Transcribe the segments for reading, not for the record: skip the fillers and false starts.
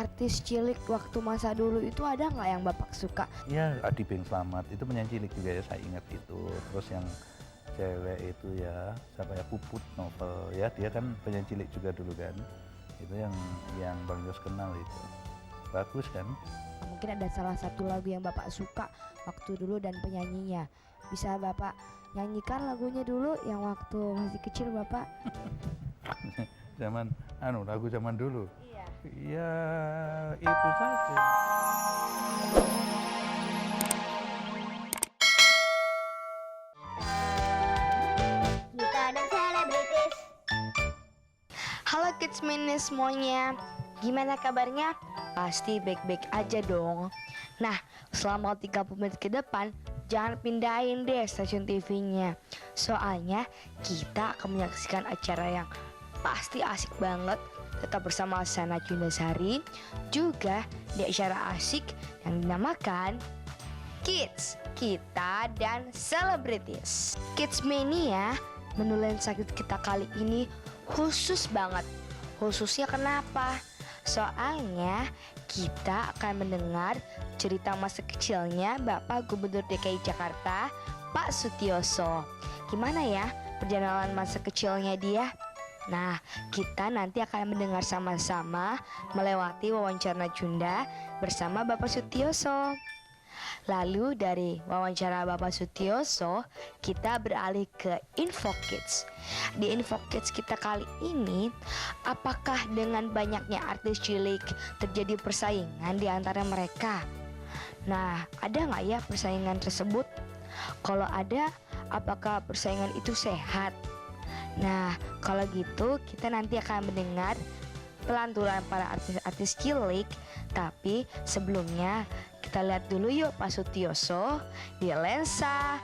artis cilik waktu masa dulu itu ada nggak yang Bapak suka? Ya, Adi Bing Slamet itu penyanyi cilik juga ya, saya ingat itu. Terus yang cewek itu ya, siapa ya, Puput Novel ya, dia kan penyanyi cilik juga dulu kan. Itu yang Bang Yos kenal itu. Bagus kan? Mungkin ada salah satu lagu yang Bapak suka waktu dulu dan penyanyinya. Bisa Bapak nyanyikan lagunya dulu yang waktu masih kecil Bapak? Lagu zaman dulu. Iya. Ya, itu saja. Gita dan selebritis. Halo Kids Mini semuanya, gimana kabarnya? Pasti baik-baik aja dong. Nah, selama 30 menit ke depan, jangan pindahin deh stasiun TV-nya. Soalnya kita akan menyaksikan acara yang pasti asik banget. Tetap bersama Sana Jundasari, juga di acara asik yang dinamakan Kids, Kita dan Selebritis. Kids Mania, menu lensa kita kali ini khusus banget. Khususnya kenapa? Soalnya kita akan mendengar cerita masa kecilnya Bapak Gubernur DKI Jakarta, Pak Sutioso. Gimana ya perjalanan masa kecilnya dia? Nah, kita nanti akan mendengar sama-sama melewati wawancara Junda bersama Bapak Sutioso. Lalu dari wawancara Bapak Sutioso, kita beralih ke Info Kids. Di Info Kids kita kali ini, apakah dengan banyaknya artis cilik terjadi persaingan di antara mereka? Nah, ada nggak ya persaingan tersebut? Kalau ada, apakah persaingan itu sehat? Nah, kalau gitu kita nanti akan mendengar pelanturan para artis-artis cilik. Tapi sebelumnya kita lihat dulu yuk Pak Sutioso di lensa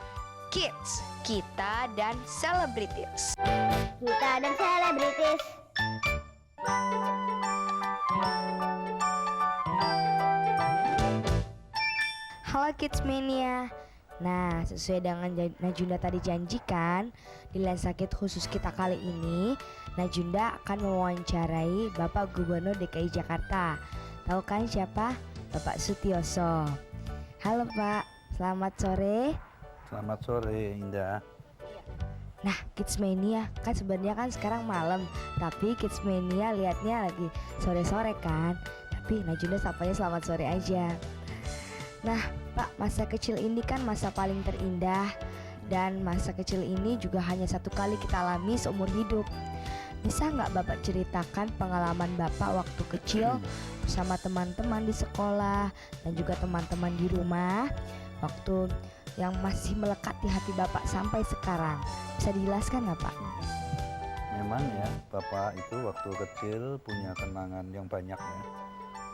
Kids, Kita dan Selebritis. Gita dan selebritis. Halo Kids Mania. Nah, sesuai dengan Najunda tadi janjikan, di lensa Kids khusus kita kali ini, Najunda akan mewawancarai Bapak Gubernur DKI Jakarta. Tahu kan siapa? Bapak Sutioso. Halo Pak, selamat sore. Selamat sore, Indah. Nah, Kids Mania kan sebenarnya kan sekarang malam, tapi Kids Mania lihatnya lagi sore-sore kan. Tapi Najunda sapanya selamat sore aja. Nah, Pak, masa kecil ini kan masa paling terindah, dan masa kecil ini juga hanya satu kali kita alami seumur hidup. Bisa nggak Bapak ceritakan pengalaman Bapak waktu kecil bersama teman-teman di sekolah dan juga teman-teman di rumah, waktu yang masih melekat di hati Bapak sampai sekarang? Bisa dijelaskan nggak Pak? Memang ya, Bapak itu waktu kecil punya kenangan yang banyak ya.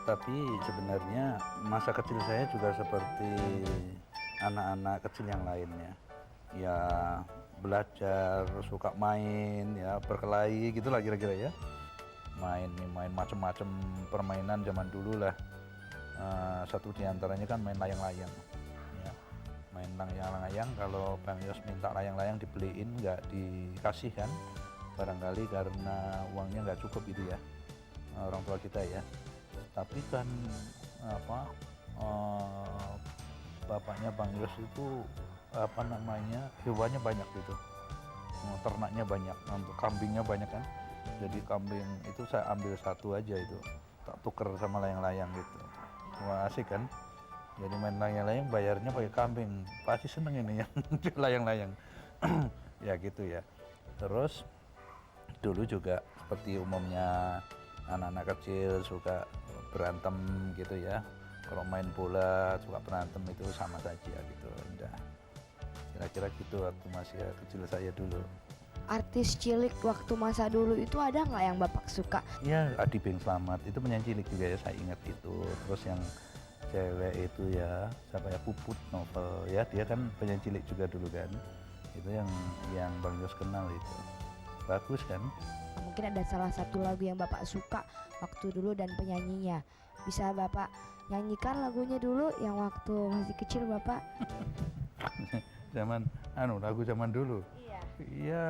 Tapi sebenarnya masa kecil saya juga seperti anak-anak kecil yang lainnya. Ya, belajar, suka main, ya berkelahi gitulah kira-kira ya. Main macam-macam permainan zaman dulu lah. Satu diantaranya kan main layang-layang. Ya, main layang-layang, kalau Bang Yos minta layang-layang dibeliin, nggak dikasih kan. Barangkali karena uangnya nggak cukup itu ya, orang tua kita ya. Tapi kan bapaknya Bang Yos itu hewannya banyak gitu, ternaknya banyak, untuk kambingnya banyak kan. Jadi kambing itu saya ambil satu aja, itu tak tuker sama layang-layang gitu. Wah, asik kan. Jadi main layang-layang bayarnya pakai kambing, pasti seneng ini yang layang-layang. Ya gitu ya. Terus dulu juga seperti umumnya anak-anak kecil suka berantem gitu ya. Kalau main bola suka berantem, itu sama saja gitu. Udah, kira-kira gitu waktu masih kecil saya dulu. Artis cilik waktu masa dulu itu ada nggak yang Bapak suka? Ya, Adi Bing Slamet itu penyanyi cilik juga ya, saya ingat itu. Terus yang cewek itu ya, siapa ya, Puput Novel ya, dia kan penyanyi cilik juga dulu kan. Itu yang Bang Yos kenal itu. Bagus kan? Mungkin ada salah satu lagu yang Bapak suka waktu dulu dan penyanyinya. Bisa Bapak nyanyikan lagunya dulu yang waktu masih kecil Bapak? Lagu zaman dulu. Iya. Ya,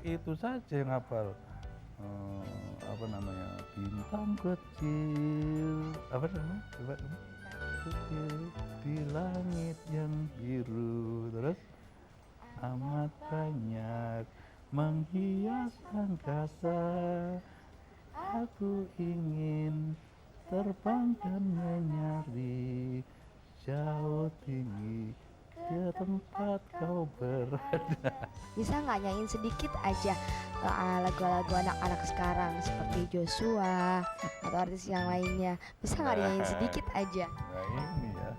itu saja yang hafal. apa namanya, bintang kecil, apa namanya, coba kecil di langit yang biru, terus amat banyak menghias angkasa, aku ingin terbang dan menyari jauh tinggi ke tempat kau berada. Bisa nggak nyanyiin sedikit aja lagu-lagu anak-anak sekarang seperti Joshua atau artis yang lainnya? Bisa nggak nyanyiin sedikit aja? Nah ini ya,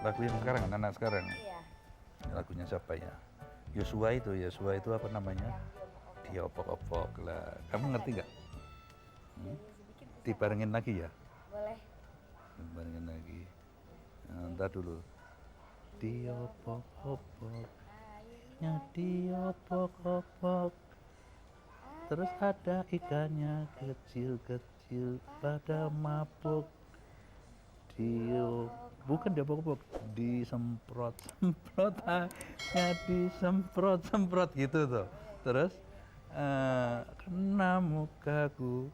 lagu yang sekarang, anak-anak sekarang. Iya. Lagunya siapa ya? Yosua itu apa namanya? Dia opok-opok lah. Kamu ngerti nggak? Dibarengin lagi ya? Boleh. Dibarengin lagi. Ntar dulu. Dia opok-opok, dia opok-opok. Terus ada ikannya kecil-kecil pada mabuk. Dia bukan dia opok-opok, disemprot-semprot hanya disemprot-semprot gitu tuh. Terus kena mukaku,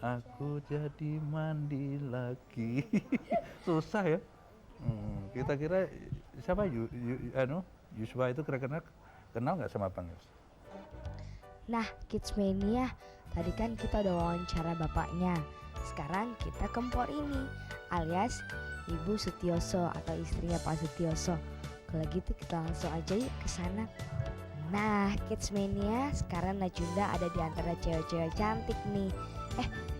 aku jadi mandi lagi. Susah ya. Kita kira siapa Yuswa itu kira-kira kenal nggak sama Bang Yus? Nah, Kidsmania, tadi kan kita udah wawancara bapaknya. Sekarang kita ke Mpok ini, alias Ibu Sutioso atau istrinya Pak Sutioso. Kalau gitu kita langsung aja yuk ke sana. Nah, Kidsmania, sekarang Najunda ada di antara cewek-cewek cantik nih.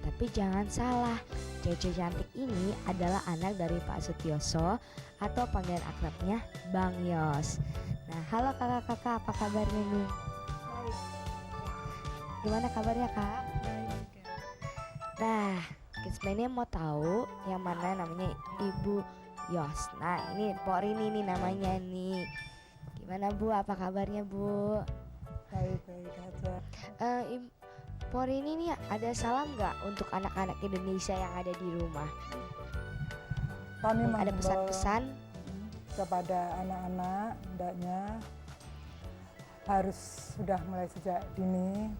Tapi jangan salah, cewek-cewek cantik ini adalah anak dari Pak Sutioso atau panggilan akrabnya Bang Yos. Nah, halo kakak-kakak, apa kabarnya nih? Baik. Gimana kabarnya kak? Baik juga. Nah, Kidsmania mau tahu yang mana namanya Ibu Yos. Nah, ini Pok Rini nih namanya nih. Gimana Bu, apa kabarnya Bu? Baik-baik aja. Pok Rini nih ada salam nggak untuk anak-anak Indonesia yang ada di rumah? Kami Ada menghimbau pesan-pesan? kepada anak-anak, hendaknya harus sudah mulai sejak dini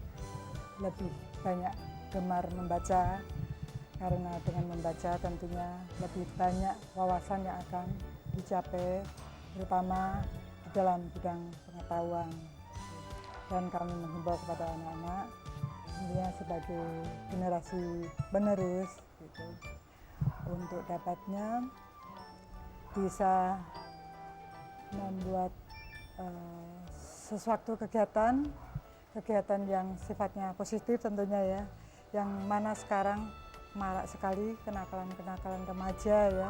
lebih banyak gemar membaca, karena dengan membaca tentunya lebih banyak wawasan yang akan dicapai, terutama di dalam bidang pengetahuan. Dan kami menghimbau kepada anak-anak, tentunya sebagai generasi penerus, gitu, untuk dapatnya bisa membuat sesuatu kegiatan yang sifatnya positif tentunya ya, yang mana sekarang marak sekali kenakalan-kenakalan remaja ya.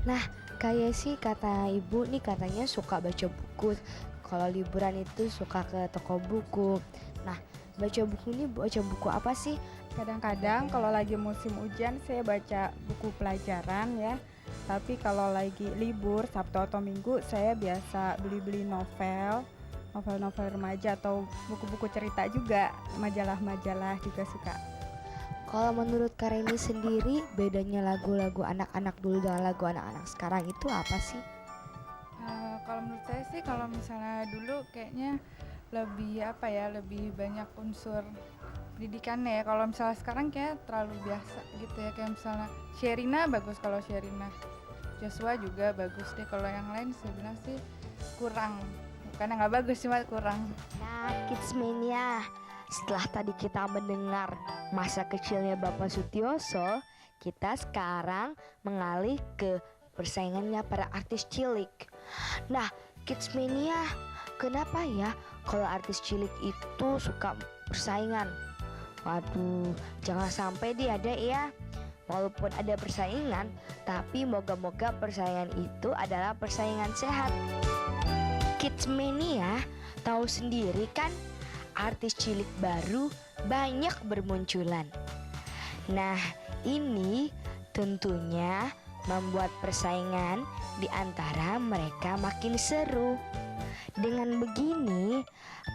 Nah, kayak sih kata ibu nih katanya suka baca buku. Kalau liburan itu suka ke toko buku. Nah, baca buku ini baca buku apa sih? Kadang-kadang kalau lagi musim hujan saya baca buku pelajaran ya. Tapi kalau lagi libur Sabtu atau Minggu saya biasa beli-beli novel remaja atau buku-buku cerita juga, majalah-majalah juga suka. Kalau menurut Kak Reni sendiri bedanya lagu-lagu anak-anak dulu dengan lagu anak-anak sekarang itu apa sih? Kalau menurut saya sih kalau misalnya dulu kayaknya lebih banyak unsur pendidikannya ya. Kalau misalnya sekarang kayak terlalu biasa gitu ya, kayak misalnya Sherina bagus kalau Sherina, Joshua juga bagus deh. Kalau yang lain saya bilang sih kurang, bukan nggak bagus cuma kurang. Nah, Kidsmania, setelah tadi kita mendengar masa kecilnya Bapak Sutioso, kita sekarang mengalih ke persaingannya para artis cilik. Nah, Kidsmania, kenapa ya kalau artis cilik itu suka persaingan? Waduh, jangan sampai deh ada ya. Walaupun ada persaingan, tapi moga-moga persaingan itu adalah persaingan sehat. Kidsmania tahu sendiri kan, artis cilik baru banyak bermunculan. Nah, ini tentunya membuat persaingan di antara mereka makin seru. Dengan begini,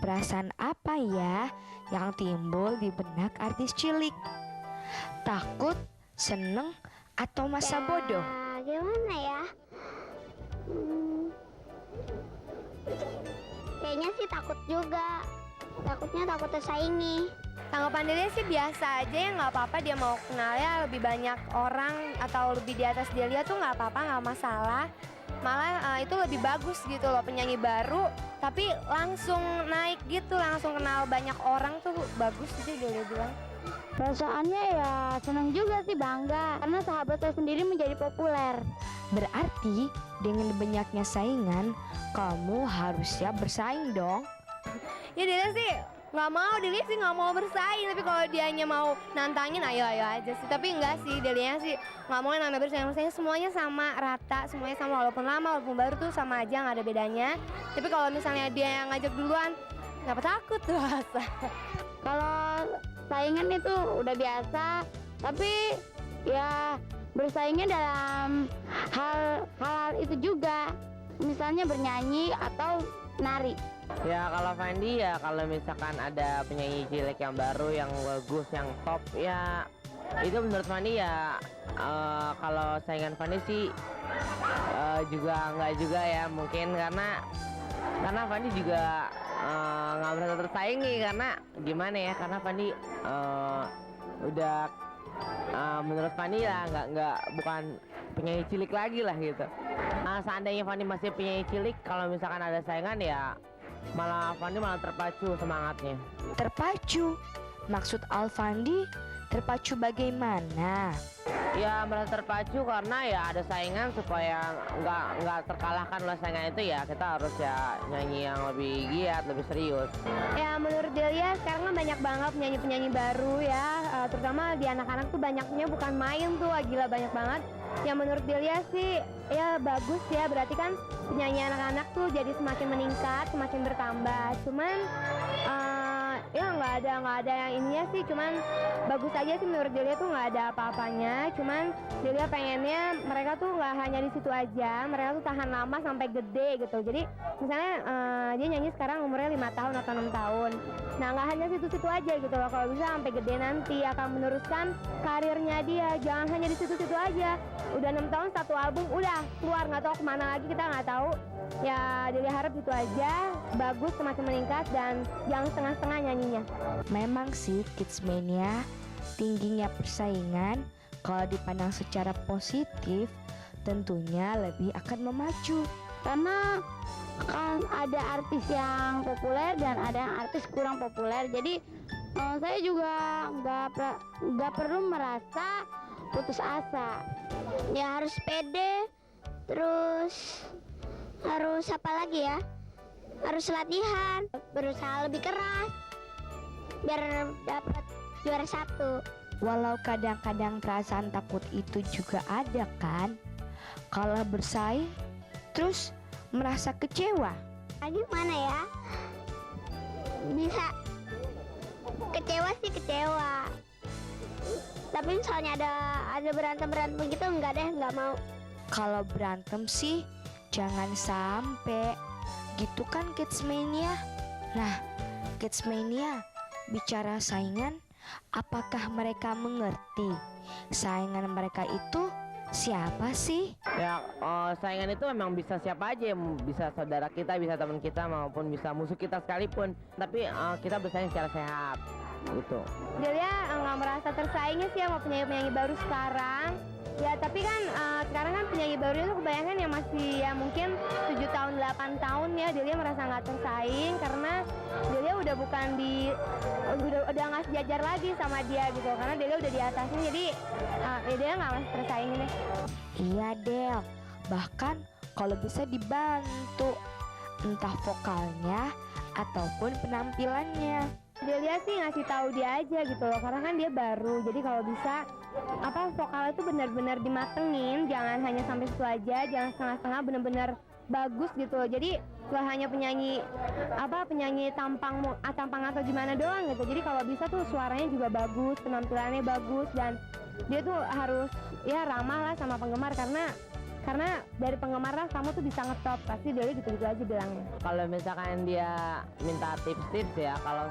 perasaan apa ya yang timbul di benak artis cilik? Takut, seneng, atau masa bodoh? Nah, gimana ya? Kayaknya sih takut juga. Takutnya takut tersaingi. Tanggapan Delia sih biasa aja ya, nggak apa-apa dia mau kenalnya lebih banyak orang atau lebih di atas Delia tuh nggak apa-apa, nggak masalah. Malah itu lebih bagus gitu loh, penyanyi baru tapi langsung naik gitu, langsung kenal banyak orang tuh bagus sih Delia bilang. Perasaannya ya senang juga sih, bangga karena sahabat saya sendiri menjadi populer. Berarti dengan banyaknya saingan, kamu harus siap bersaing dong. Ya Delia sih nggak mau, Delia sih nggak mau bersaing, tapi kalau dianya mau nantangin ayo aja sih. Tapi enggak sih, Delia sih nggak mau yang namanya bersaing, semuanya sama rata, semuanya sama, walaupun lama walaupun baru tuh sama aja, nggak ada bedanya. Tapi kalau misalnya dia yang ngajak duluan, kenapa takut tuh rasa. Kalau saingan itu udah biasa, tapi ya bersaingnya dalam hal itu juga, misalnya bernyanyi atau nari. Ya kalau Fandi ya kalau misalkan ada penyanyi cilik yang baru, yang bagus, yang top ya itu menurut Fandi ya kalau saingan Fandi sih juga enggak juga ya, mungkin karena Fandi juga nggak merasa tersaingi, karena gimana ya, karena Fandi udah menurut Fandi ya bukan penyanyi cilik lagi lah gitu. Seandainya Fandi masih penyanyi cilik, kalau misalkan ada saingan ya malah Fandi malah terpacu semangatnya. Terpacu? Maksud Alfandi terpacu bagaimana? Ya merasa terpacu karena ya ada saingan, supaya nggak terkalahkan oleh saingan itu ya kita harus ya nyanyi yang lebih giat, lebih serius. Ya menurut Delia sekarang kan banyak banget penyanyi-penyanyi baru ya, terutama di anak-anak tuh banyaknya bukan main tuh, gila banyak banget. Yang menurut Delia sih ya bagus ya, berarti kan penyanyi anak-anak tuh jadi semakin meningkat, semakin bertambah. Cuman ya nggak ada yang ininya sih, cuman bagus aja sih menurut Delia tuh, nggak ada apa-apanya. Cuman Delia pengennya mereka tuh nggak hanya di situ aja, mereka tuh tahan lama sampai gede gitu. Jadi misalnya dia nyanyi sekarang umurnya 5 tahun atau 6 tahun. Nah nggak hanya situ-situ aja gitu loh, kalau bisa sampai gede nanti akan meneruskan karirnya dia. Jangan hanya di situ-situ aja. Udah 6 tahun 1 album udah keluar, nggak tahu kemana lagi, kita nggak tahu. Ya Delia harap gitu aja, bagus, semakin meningkat dan jangan setengah-setengah nyanyinya. Memang sih Kidsmania tingginya persaingan kalau dipandang secara positif tentunya lebih akan memacu. Karena kan ada artis yang populer dan ada yang artis kurang populer. Jadi saya juga nggak perlu merasa putus asa. Ya harus pede, terus harus apa lagi ya? Harus latihan, berusaha lebih keras biar dapat juara 1. Walau kadang-kadang perasaan takut itu juga ada kan? Kalau bersaing terus merasa kecewa. Gimana ya? Bisa kecewa sih kecewa. Tapi misalnya ada berantem gitu enggak deh, enggak mau. Kalau berantem sih jangan sampai gitu kan Kidsmania. Nah, Kidsmania bicara saingan, apakah mereka mengerti saingan mereka itu siapa sih? Ya saingan itu memang bisa siapa aja, bisa saudara kita, bisa teman kita, maupun bisa musuh kita sekalipun. Tapi kita bersaing secara sehat gitu. Delia nggak merasa tersaingnya sih sama penyanyi-penyanyi baru sekarang. Ya tapi kan sekarang kan penyanyi baru itu kebanyakan yang masih ya mungkin 7 tahun 8 tahun ya. Delia merasa nggak tersaing karena Delia udah bukan udah nggak sejajar lagi sama dia gitu, karena Delia udah di atasnya, jadi ya Delia nggak merasa tersaing deh. Iya Del, bahkan kalau bisa dibantu entah vokalnya ataupun penampilannya. Delia sih ngasih tahu dia aja gitu loh, karena kan dia baru. Jadi kalau bisa vokalnya itu benar-benar dimatengin, jangan hanya sampai situ aja, jangan setengah-setengah, benar-benar bagus gitu loh. Jadi gak hanya penyanyi tampang atau gimana doang gitu. Jadi kalau bisa tuh suaranya juga bagus, penampilannya bagus, dan dia tuh harus ya ramah lah sama penggemar, karena dari penggemar lah kamu tuh bisa ngetop. Pasti dia gitu-gitu aja bilangnya. Kalau misalkan dia minta tips-tips ya, kalau